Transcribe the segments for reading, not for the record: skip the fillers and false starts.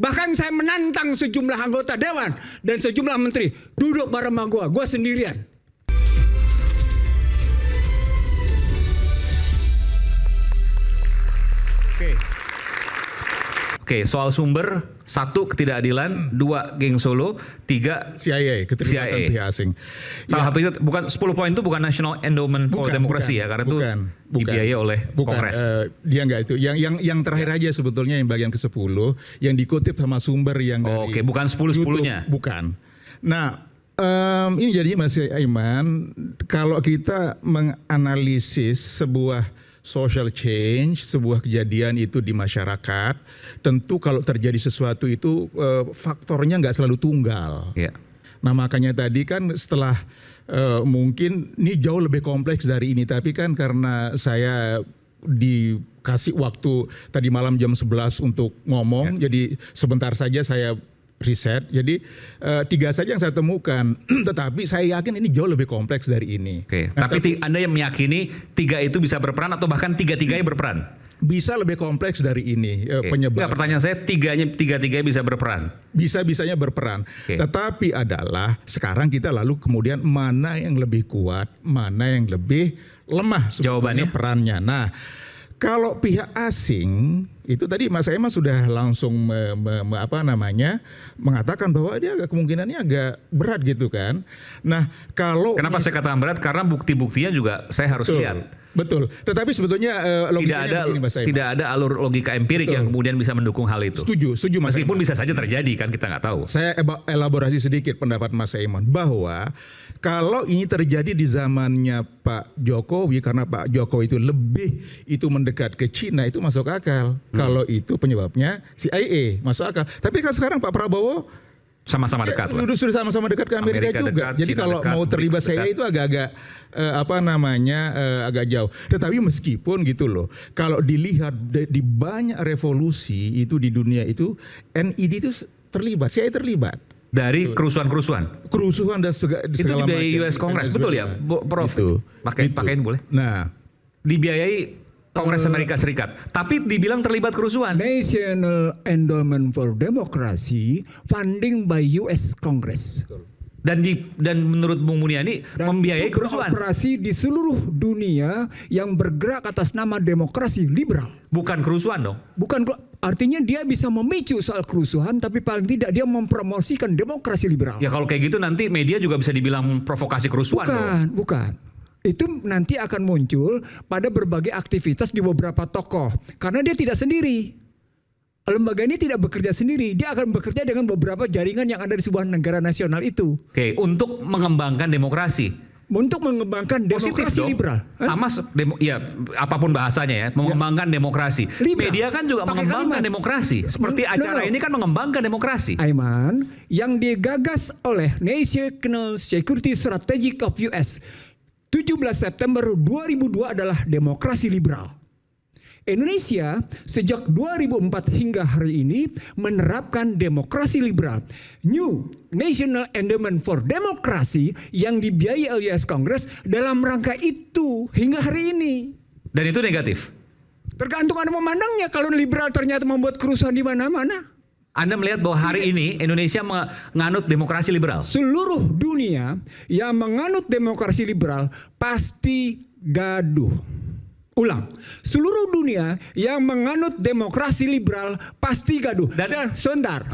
Bahkan saya menantang sejumlah anggota dewan dan sejumlah menteri duduk bareng sama gue sendirian. Oke, soal sumber, 1 ketidakadilan, 2 geng Solo, 3 CIA, keterlibatan pihak asing. Salah satunya bukan 10 poin itu bukan National Endowment for Democracy ya, karena itu dibiayai oleh Kongres. Dia enggak itu. Yang terakhir aja sebetulnya yang bagian ke-10 yang dikutip sama sumber yang dari Oke, bukan 10-10-nya. Bukan. Nah, ini jadinya Mas Aiman, kalau kita menganalisis sebuah social change, sebuah kejadian itu di masyarakat, tentu kalau terjadi sesuatu itu faktornya nggak selalu tunggal. Yeah. Nah makanya tadi kan setelah mungkin ini jauh lebih kompleks dari ini, tapi kan karena saya dikasih waktu tadi malam jam 11 untuk ngomong, jadi sebentar saja saya riset, jadi 3 saja yang saya temukan, tetapi saya yakin ini jauh lebih kompleks dari ini. Oke. Nah, tapi Anda yang meyakini 3 itu bisa berperan atau bahkan 3-3-nya berperan? Bisa lebih kompleks dari ini penyebab. Enggak, pertanyaan saya 3-3 bisa berperan? Bisa-bisanya berperan. Tetapi adalah sekarang kita lalu kemudian mana yang lebih kuat, mana yang lebih lemah jawabannya perannya. Nah, kalau pihak asing itu tadi Mas Aiman sudah langsung mengatakan bahwa dia kemungkinannya agak berat gitu kan. Nah, kalau kenapa saya katakan berat? Karena bukti-buktinya juga saya harus lihat. Betul. Tetapi sebetulnya logikanya begini Mas Aiman. Tidak ada alur logika empirik yang kemudian bisa mendukung hal itu. Setuju Mas Meskipun Aiman. bisa saja terjadi kan, kita nggak tahu. Saya elaborasi sedikit pendapat Mas Aiman bahwa kalau ini terjadi di zamannya Pak Jokowi, karena Pak Jokowi itu lebih mendekat ke Cina, itu masuk akal. Kalau itu penyebabnya CIA, masuk akal. Tapi kan sekarang Pak Prabowo sama-sama dekat. Sudah sama-sama dekat ke Amerika juga. Dekat, jadi China kalau dekat, mau terlibat CIA itu agak-agak agak jauh. Tetapi meskipun gitu loh, kalau dilihat di banyak revolusi itu di dunia itu NID itu terlibat, CIA terlibat. Dari kerusuhan-kerusuhan dan segala itu dibiayai US Kongres, betul ya, Prof? Pakein boleh. Nah, dibiayai Kongres Amerika Serikat, tapi dibilang terlibat kerusuhan. National Endowment for Democracy funding by US Congress. Dan menurut Bung Muniani membiayai kerusuhan. Operasi di seluruh dunia yang bergerak atas nama demokrasi liberal. Bukan kerusuhan dong. Bukan, artinya dia bisa memicu soal kerusuhan, tapi paling tidak dia mempromosikan demokrasi liberal. Ya kalau kayak gitu nanti media juga bisa dibilang provokasi kerusuhan. Bukan. Itu nanti akan muncul pada berbagai aktivitas di beberapa tokoh. Karena dia tidak sendiri. Lembaga ini tidak bekerja sendiri. Dia akan bekerja dengan beberapa jaringan yang ada di sebuah negara nasional itu. Oke, untuk mengembangkan demokrasi. Untuk mengembangkan demokrasi liberal. Sama, ya apapun bahasanya ya, mengembangkan demokrasi. Liberal. Media kan juga mengembangkan demokrasi. Seperti acara ini kan mengembangkan demokrasi. Aiman, yang digagas oleh National Security Strategy of US 17 September 2002 adalah demokrasi liberal. Indonesia sejak 2004 hingga hari ini menerapkan demokrasi liberal. New National Endowment for Democracy yang dibiayai oleh US Congress dalam rangka itu hingga hari ini. Dan itu negatif? Tergantung Anda memandangnya. Kalau liberal ternyata membuat kerusuhan di mana-mana. Anda melihat bahwa hari ini Indonesia menganut demokrasi liberal? Seluruh dunia yang menganut demokrasi liberal pasti gaduh. Ulang, seluruh dunia yang menganut demokrasi liberal pasti gaduh. Dan sebentar.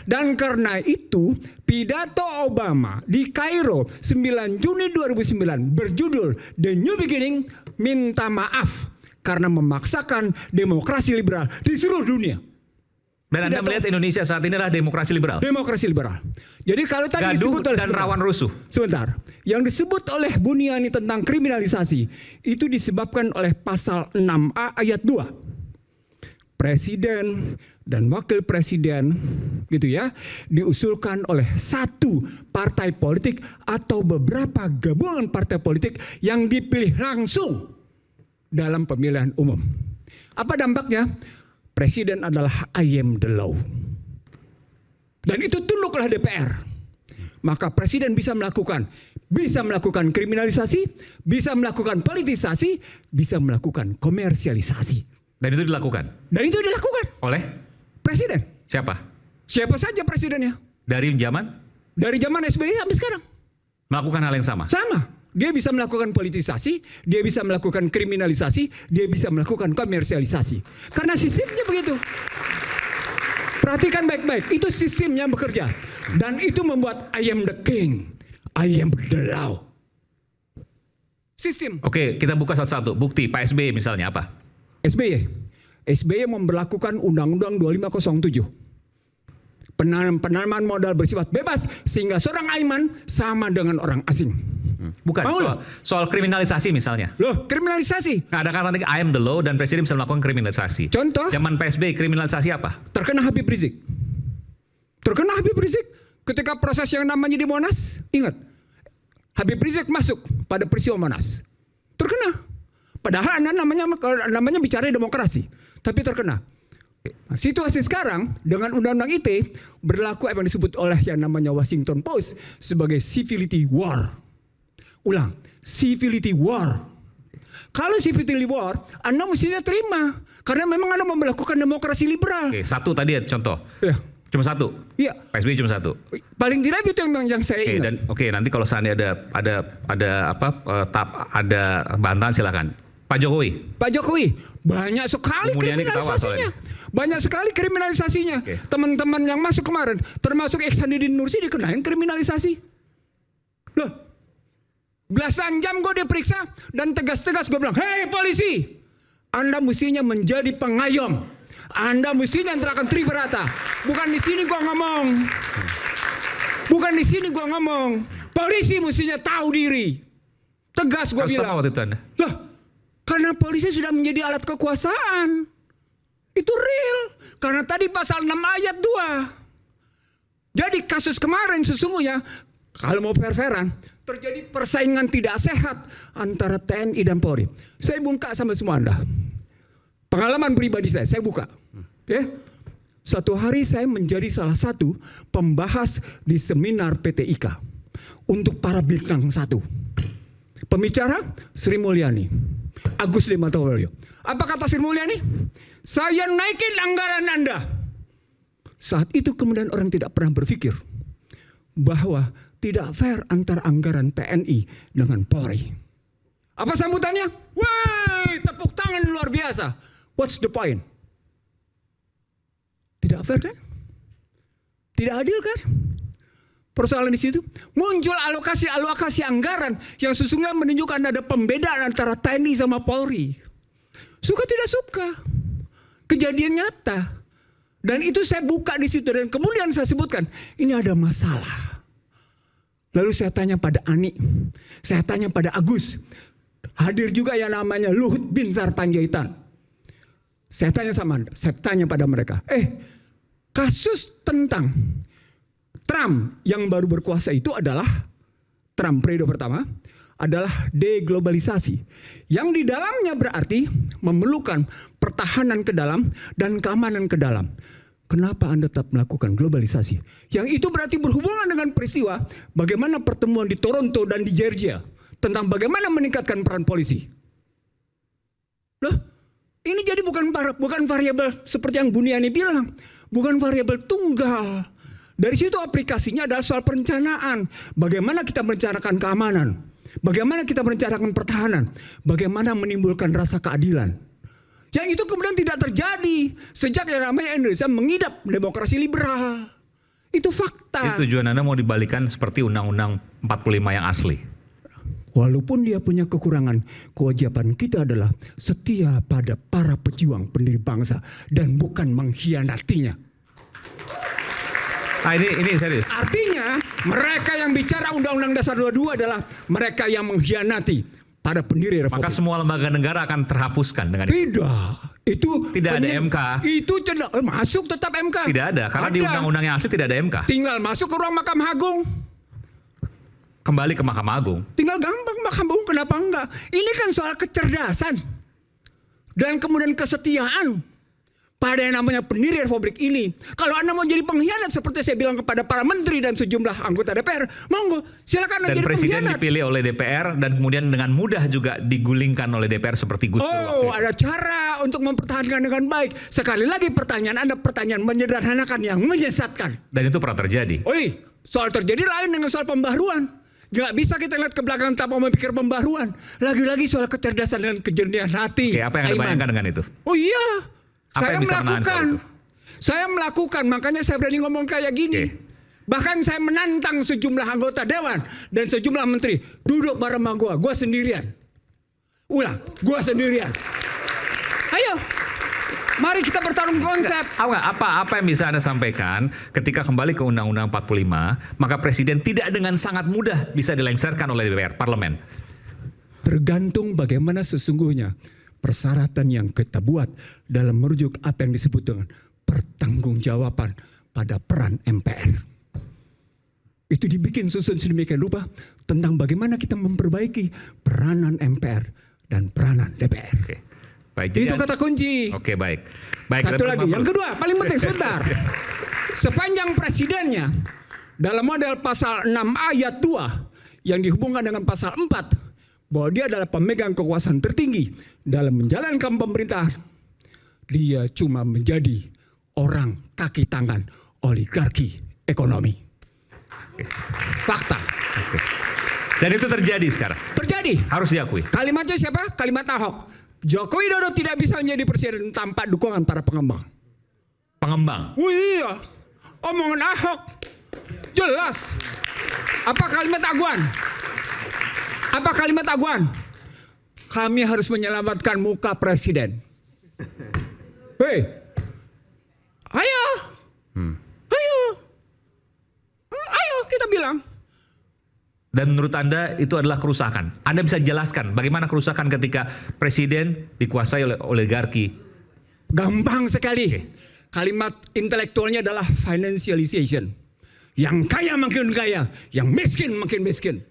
Dan karena itu pidato Obama di Kairo 9 Juni 2009 berjudul The New Beginning minta maaf karena memaksakan demokrasi liberal di seluruh dunia. Dan Anda melihat Indonesia saat ini adalah demokrasi liberal? Demokrasi liberal. Jadi kalau tadi disebut oleh dan rawan rusuh. Sebentar. Yang disebut oleh Buniani tentang kriminalisasi itu disebabkan oleh pasal 6A ayat 2. Presiden dan wakil presiden gitu ya diusulkan oleh satu partai politik atau beberapa gabungan partai politik yang dipilih langsung dalam pemilihan umum. Apa dampaknya? Presiden adalah I am the law. Dan itu tunduklah DPR. Maka presiden bisa melakukan kriminalisasi, bisa melakukan politisasi, bisa melakukan komersialisasi. Dan itu dilakukan? Dan itu dilakukan oleh presiden. siapa? Siapa saja presidennya. Dari zaman SBY sampai sekarang. melakukan hal yang sama. Sama. Dia bisa melakukan politisasi, dia bisa melakukan kriminalisasi, dia bisa melakukan komersialisasi. Karena sistemnya begitu. Perhatikan baik-baik, itu sistemnya bekerja. Dan itu membuat I am the king, I am the law. Sistem. Oke, kita buka satu-satu. Bukti Pak SBY misalnya apa? SBY memberlakukan Undang-Undang 2507. Penanaman modal bersifat bebas sehingga seorang Aiman sama dengan orang asing. Bukan soal kriminalisasi misalnya. Loh, kriminalisasi. Nah, ada kata I am the law dan presiden bisa melakukan kriminalisasi. Contoh? Zaman PSBY kriminalisasi apa? Terkena Habib Rizik. Ketika proses yang namanya di Monas, ingat. Habib Rizik masuk pada peristiwa Monas. Terkena. Padahal Anda namanya bicara demokrasi, tapi terkena. Nah, situasi sekarang dengan Undang-Undang ITE berlaku apa yang disebut oleh yang namanya Washington Post sebagai civility war. Ulang, civility war. Kalau civility war, Anda mestinya terima karena memang Anda melakukan demokrasi liberal. Oke, satu tadi ya contoh. Ya. Cuma satu. Iya. PSBY cuma satu. Paling tidak itu yang saya ingat. Nanti kalau seandainya ada bantahan silakan. Pak Jokowi banyak sekali kriminalisasinya. Okay. Teman-teman yang masuk kemarin, termasuk Ihsanuddin Nursi dikenain kriminalisasi. Loh, belasan jam gue diperiksa dan tegas-tegas gue bilang, hei polisi, Anda mestinya menjadi pengayom, Anda mestinya akan triberata. Bukan di sini gue ngomong. Polisi mestinya tahu diri. Tegas gue bilang. Waktu itu Anda? Loh, karena polisi sudah menjadi alat kekuasaan. Itu real. Karena tadi pasal 6 ayat 2. Jadi kasus kemarin sesungguhnya, kalau mau fair-fairan, terjadi persaingan tidak sehat antara TNI dan Polri. Saya buka sama semua Anda. Pengalaman pribadi saya buka. Ya. Satu hari saya menjadi salah satu pembahas di seminar PT IKA untuk para bintang 1. Pembicara Sri Mulyani, Agus Limatowalyo. Apa kata Sri Mulyani? Saya naikin anggaran Anda. Saat itu kemudian orang tidak pernah berpikir bahwa tidak fair antara anggaran TNI dengan Polri. Apa sambutannya? Wah, tepuk tangan luar biasa. What's the point? Tidak fair kan? Tidak adil kan? Persoalan di situ muncul alokasi anggaran yang sesungguhnya menunjukkan ada pembedaan antara TNI sama Polri. Suka tidak suka, kejadian nyata. Dan itu saya buka di situ dan kemudian saya sebutkan ini ada masalah. Lalu saya tanya pada Ani, saya tanya pada Agus, hadir juga yang namanya Luhut Binsar Panjaitan. Saya tanya pada mereka, kasus tentang Trump yang baru berkuasa itu adalah Trump periode pertama adalah deglobalisasi yang di dalamnya berarti memerlukan pertahanan ke dalam dan keamanan ke dalam. Kenapa Anda tetap melakukan globalisasi? Yang itu berarti berhubungan dengan peristiwa bagaimana pertemuan di Toronto dan di Georgia tentang bagaimana meningkatkan peran polisi. Loh, ini jadi bukan variabel seperti yang Buniani bilang, bukan variabel tunggal. Dari situ aplikasinya adalah soal perencanaan. Bagaimana kita merencanakan keamanan? Bagaimana kita merencanakan pertahanan? Bagaimana menimbulkan rasa keadilan? Yang itu kemudian tidak terjadi sejak yang namanya Indonesia mengidap demokrasi liberal. Itu fakta. Itu tujuan Anda mau dibalikan seperti Undang-Undang 45 yang asli. Walaupun dia punya kekurangan, kewajiban kita adalah setia pada para pejuang pendiri bangsa dan bukan mengkhianatinya. Nah, ini serius. Artinya mereka yang bicara Undang-Undang Dasar 22 adalah mereka yang mengkhianati pada pendiri Republik. Maka semua lembaga negara akan terhapuskan dengan itu. Itu tidak ada MK. Itu masuk tetap MK. Tidak ada, karena di undang-undang yang asli tidak ada MK. Tinggal masuk ke ruang Mahkamah Agung. Kembali ke Mahkamah Agung. Tinggal gampang Mahkamah Agung, kenapa enggak? Ini kan soal kecerdasan dan kemudian kesetiaan pada yang namanya pendiri republik ini. Kalau Anda mau jadi pengkhianat seperti saya bilang kepada para menteri dan sejumlah anggota DPR, monggo silakan Anda Dan jadi presiden pengkhianat. dipilih oleh DPR dan kemudian dengan mudah juga digulingkan oleh DPR seperti Gus Dur waktu itu. Oh, ada cara untuk mempertahankan dengan baik. Sekali lagi pertanyaan Anda pertanyaan menyederhanakan yang menyesatkan. Dan itu pernah terjadi. Oi, soal terjadi lain dengan soal pembaharuan. Gak bisa kita lihat ke belakang tanpa memikir pembaharuan. Lagi-lagi soal kecerdasan dan kejernihan hati. Oke, apa yang Anda Aiman. bayangkan dengan itu? Oh iya, Apa saya yang bisa menahan soal melakukan. itu? Saya melakukan, makanya saya berani ngomong kayak gini. Oke. Bahkan saya menantang sejumlah anggota dewan dan sejumlah menteri duduk bareng sama gua sendirian. Ulang, gua sendirian. Ayo, mari kita bertarung konsep. Apa yang bisa Anda sampaikan ketika kembali ke Undang-Undang 45, maka presiden tidak dengan sangat mudah bisa dilengsarkan oleh DPR, parlemen. Tergantung bagaimana sesungguhnya persyaratan yang kita buat dalam merujuk apa yang disebut dengan pertanggungjawaban pada peran MPR. Itu dibikin susun sedemikian rupa tentang bagaimana kita memperbaiki peranan MPR dan peranan DPR. Oke. Baik, Itu kata kunci. Oke, baik. Baik, Satu lagi, yang kedua, paling penting sebentar. Sepanjang presidennya dalam model pasal 6 ayat 2 yang dihubungkan dengan pasal 4 bahwa dia adalah pemegang kekuasaan tertinggi dalam menjalankan pemerintahan, dia cuma menjadi orang kaki tangan oligarki ekonomi. Fakta. Dan itu terjadi sekarang. Terjadi. Harus diakui. Kalimatnya siapa? Kalimat Ahok. Joko Widodo tidak bisa menjadi presiden tanpa dukungan para pengembang. Pengembang. Oh iya, omongan Ahok jelas. Apa kalimat Aguan? Apa kalimat Aguan? Kami harus menyelamatkan muka presiden. Hei, ayo, ayo kita bilang. Dan menurut Anda itu adalah kerusakan. Anda bisa jelaskan bagaimana kerusakan ketika presiden dikuasai oleh oligarki? Gampang sekali. Kalimat intelektualnya adalah financialization. Yang kaya makin kaya, yang miskin makin miskin.